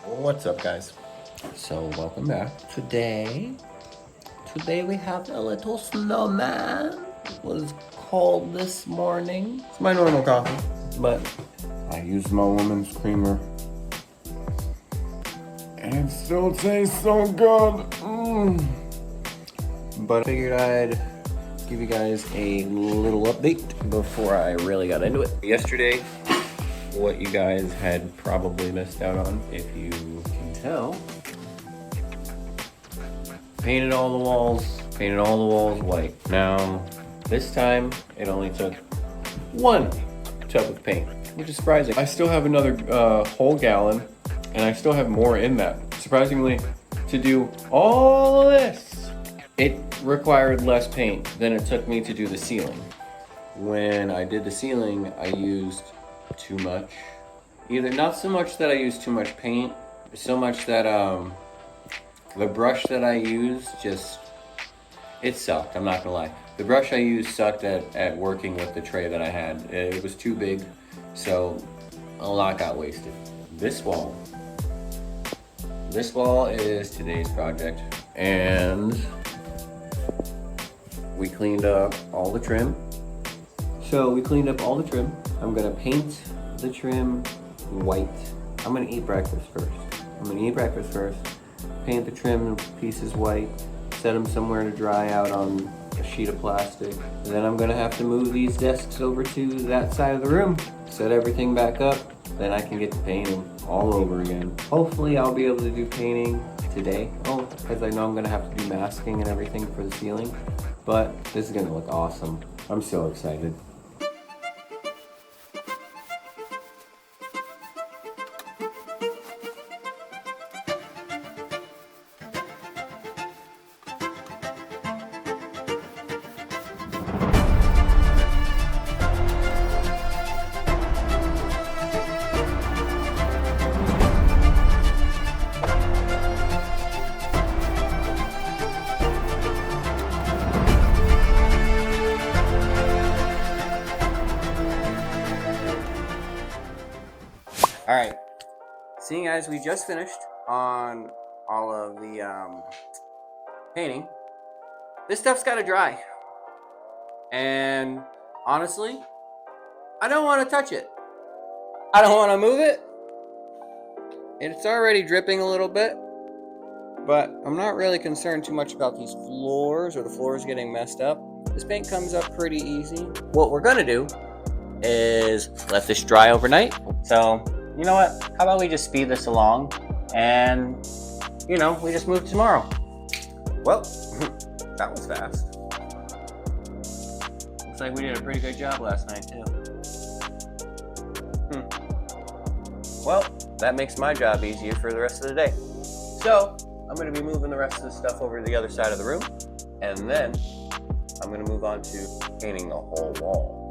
What's up, guys? So welcome back. Today we have a little snowman. It was cold this morning. It's my normal coffee, but I used my woman's creamer, and it still tastes so good. But I figured I'd give you guys a little update before I really got into it. Yesterday, what you guys had probably missed out on, if you can tell, painted all the walls white. Now, this time, it only took one tub of paint, which is surprising. I still have another whole gallon, and I still have more in that. Surprisingly, to do all of this, it required less paint than it took me to do the ceiling. When I did the ceiling, I used too much. Either not so much that I used too much paint, so much that the brush that I used it sucked. I'm not gonna lie. The brush I used sucked at working with the tray that I had. It was too big, so a lot got wasted. This wall is today's project, and we cleaned up all the trim. I'm gonna paint the trim white. I'm gonna eat breakfast first. Paint the trim pieces white, set them somewhere to dry out on a sheet of plastic. And then I'm gonna have to move these desks over to that side of the room, set everything back up, then I can get to painting all over again. Hopefully I'll be able to do painting today. Because I know I'm gonna have to do masking and everything for the ceiling. But this is gonna look awesome. I'm so excited. All right, seeing as we just finished on all of the painting, this stuff's gotta dry. And honestly, I don't wanna touch it. I don't wanna move it. It's already dripping a little bit, but I'm not really concerned too much about these floors or the floors getting messed up. This paint comes up pretty easy. What we're gonna do is let this dry overnight. So, you know what? How about we just speed this along and, we just move tomorrow. Well, that was fast. Looks like we did a pretty good job last night, too. Well, that makes my job easier for the rest of the day. So, I'm going to be moving the rest of the stuff over to the other side of the room, and then I'm going to move on to painting the whole wall.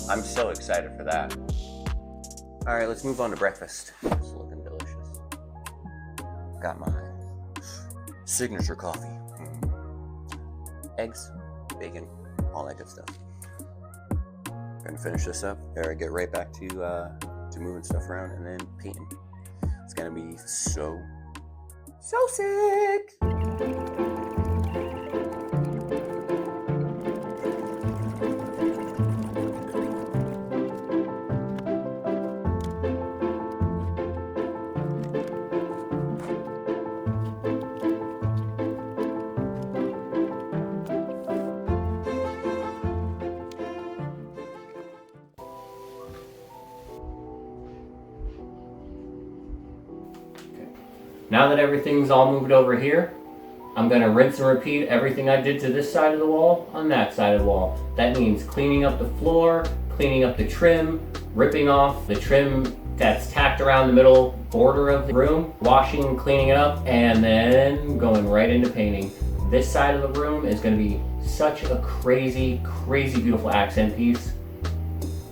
I'm so excited for that. All right, let's move on to breakfast. It's looking delicious. Got my signature coffee. Eggs, bacon, all that good stuff. Gonna finish this up. Gotta get right back to moving stuff around and then painting. It's gonna be so sick. Now that everything's all moved over here, I'm gonna rinse and repeat everything I did to this side of the wall on that side of the wall. That means cleaning up the floor, cleaning up the trim, ripping off the trim that's tacked around the middle border of the room, washing and cleaning it up, and then going right into painting. This side of the room is gonna be such a crazy, crazy beautiful accent piece.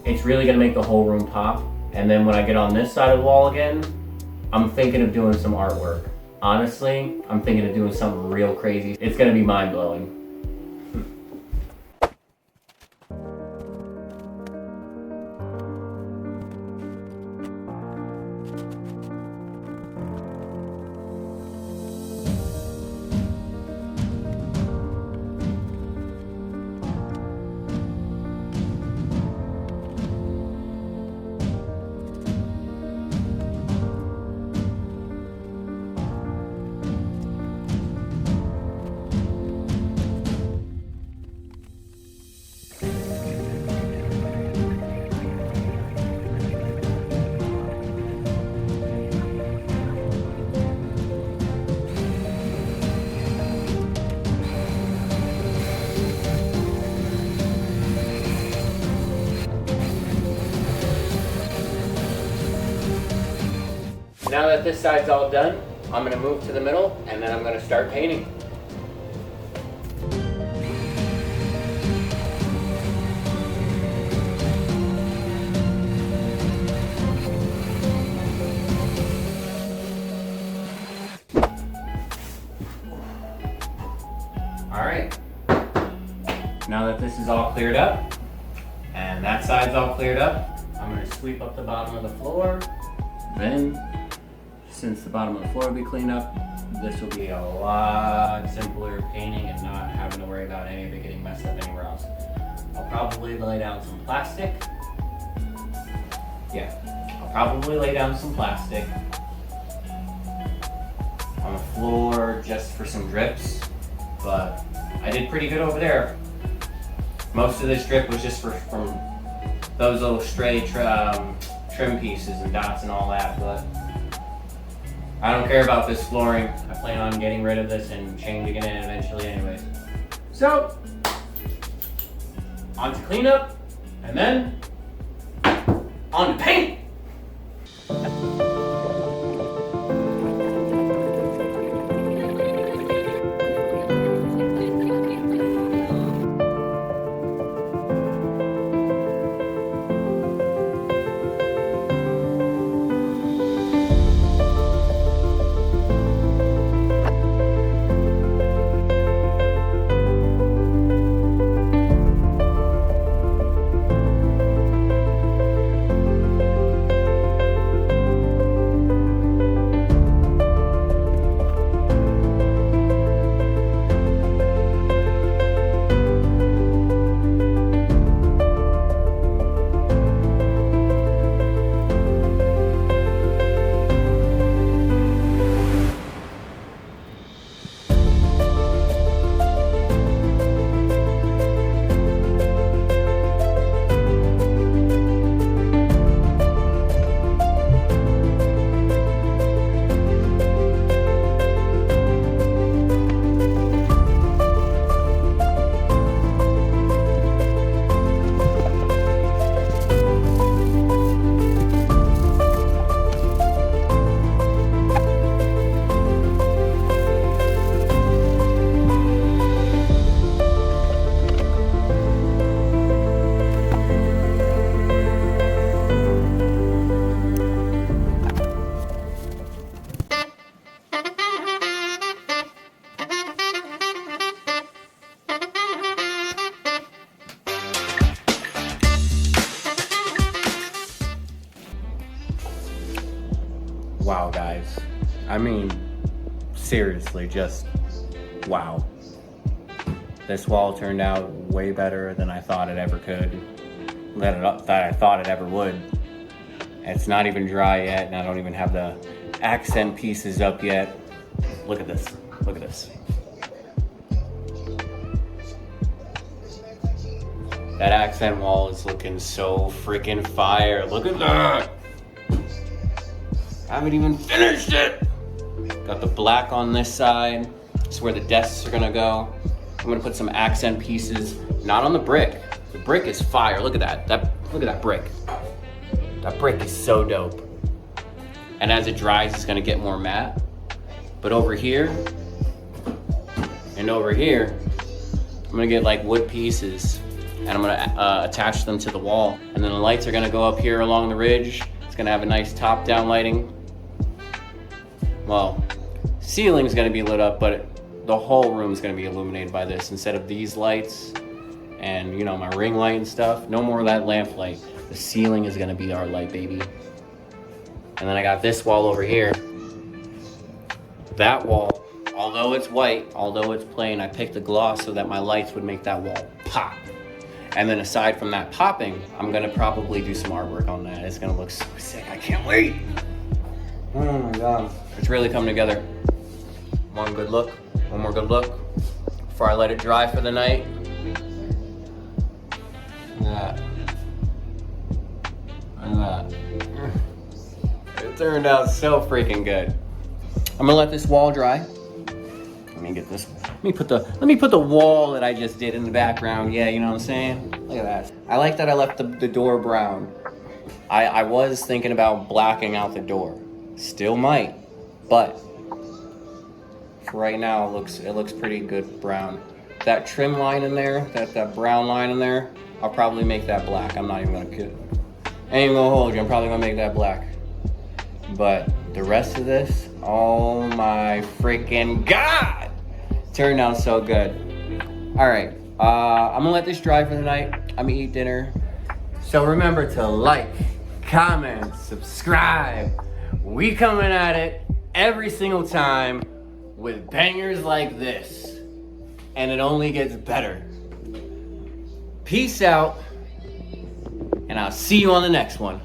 It's really gonna make the whole room pop. And then when I get on this side of the wall again, I'm thinking of doing some artwork. Honestly, I'm thinking of doing something real crazy. It's gonna be mind-blowing. now that this side's all done, I'm gonna move to the middle and then I'm gonna start painting. All right, now that this is all cleared up and that side's all cleared up, I'm gonna sweep up the bottom of the floor. Then, since the bottom of the floor will be cleaned up, this will be a lot simpler painting and not having to worry about any of it getting messed up anywhere else. I'll probably lay down some plastic. Yeah, I'll probably lay down some plastic on the floor just for some drips, but I did pretty good over there. Most of this drip was just from those little stray trim pieces and dots and all that, but I don't care about this flooring. I plan on getting rid of this and changing it in eventually anyways. So, on to cleanup, and then on to paint! Wow, guys. I mean, seriously, just wow. This wall turned out way better than I thought it ever could, that I thought it ever would. It's not even dry yet, and I don't even have the accent pieces up yet. Look at this, look at this. That accent wall is looking so freaking fire. Look at that. I haven't even finished it. Got the black on this side. This is where the desks are gonna go. I'm gonna put some accent pieces, not on the brick. The brick is fire. Look at that. Look at that brick. That brick is so dope. And as it dries, it's gonna get more matte. But over here and over here, I'm gonna get like wood pieces and I'm gonna attach them to the wall. And then the lights are gonna go up here along the ridge. It's gonna have a nice top-down lighting. Well, ceiling's gonna be lit up, but the whole room's gonna be illuminated by this instead of these lights and, you know, my ring light and stuff. No more of that lamp light. The ceiling is gonna be our light, baby. And then I got this wall over here. That wall, although it's white, although it's plain, I picked the gloss so that my lights would make that wall pop. And then aside from that popping, I'm gonna probably do some artwork on that. It's gonna look so sick, I can't wait. Oh my God. It's really coming together. One good look, one more good look before I let it dry for the night. Look at that. Look at that. It turned out so freaking good. I'm gonna let this wall dry. Let me get this. Let me put the wall that I just did in the background. Yeah, you know what I'm saying? Look at that. I like that I left the door brown. I was thinking about blacking out the door, Still might, but for right now, it looks pretty good brown. That trim line in there, that brown line in there, I'll probably make that black. I'm not even gonna kid. I ain't even gonna hold you. I'm probably gonna make that black. But the rest of this, oh my freaking God, turned out so good. All right, I'm gonna let this dry for the night. I'm gonna eat dinner. So remember to like, comment, subscribe. We coming at it every single time with bangers like this. And it only gets better. Peace out. And I'll see you on the next one.